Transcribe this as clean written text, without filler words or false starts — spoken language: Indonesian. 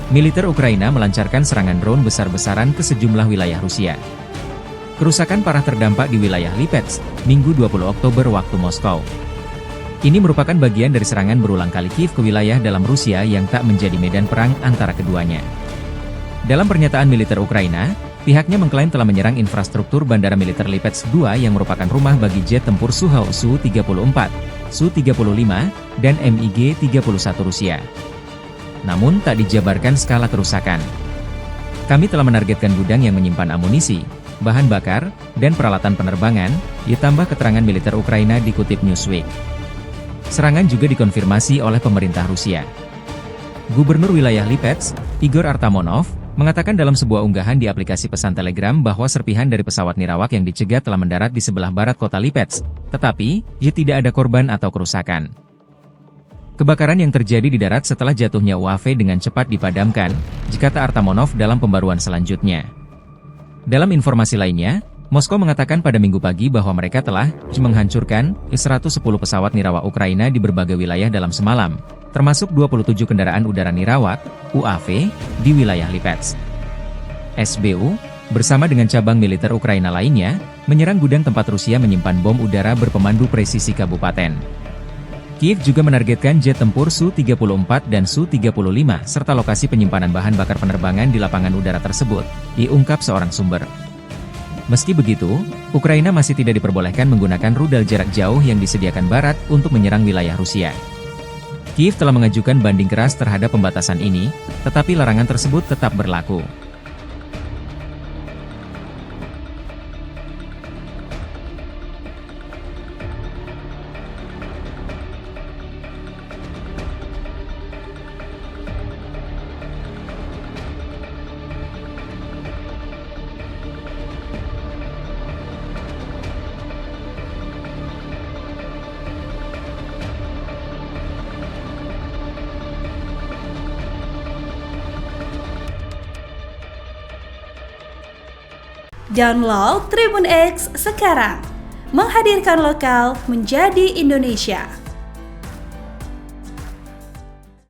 militer Ukraina melancarkan serangan drone besar-besaran ke sejumlah wilayah Rusia. Kerusakan parah terdampak di wilayah Lipetsk, Minggu 20 Oktober waktu Moskow. Ini merupakan bagian dari serangan berulang kali Kiev ke wilayah dalam Rusia yang tak menjadi medan perang antara keduanya. Dalam pernyataan militer Ukraina, pihaknya mengklaim telah menyerang infrastruktur bandara militer Lipetsk 2 yang merupakan rumah bagi jet tempur Sukhoi Su-34, Su-35, dan MiG-31 Rusia. Namun tak dijabarkan skala kerusakan. Kami telah menargetkan gudang yang menyimpan amunisi, bahan bakar, dan peralatan penerbangan, ditambah keterangan militer Ukraina dikutip Newsweek. Serangan juga dikonfirmasi oleh pemerintah Rusia. Gubernur wilayah Lipetsk, Igor Artamonov, mengatakan dalam sebuah unggahan di aplikasi pesan Telegram bahwa serpihan dari pesawat nirawak yang dicegat telah mendarat di sebelah barat kota Lipetsk, tetapi, tidak ada korban atau kerusakan. Kebakaran yang terjadi di darat setelah jatuhnya UAV dengan cepat dipadamkan, kata Artamonov dalam pembaruan selanjutnya. Dalam informasi lainnya, Moskow mengatakan pada Minggu pagi bahwa mereka telah menghancurkan 110 pesawat nirawak Ukraina di berbagai wilayah dalam semalam, termasuk 27 kendaraan udara nirawak, UAV, di wilayah Lipetsk. SBU, bersama dengan cabang militer Ukraina lainnya, menyerang gudang tempat Rusia menyimpan bom udara berpemandu presisi kabupaten. Kiev juga menargetkan jet tempur Su-34 dan Su-35 serta lokasi penyimpanan bahan bakar penerbangan di lapangan udara tersebut, diungkap seorang sumber. Meski begitu, Ukraina masih tidak diperbolehkan menggunakan rudal jarak jauh yang disediakan Barat untuk menyerang wilayah Rusia. Kiev telah mengajukan banding keras terhadap pembatasan ini, tetapi larangan tersebut tetap berlaku. Download Tribun X sekarang, menghadirkan lokal menjadi Indonesia.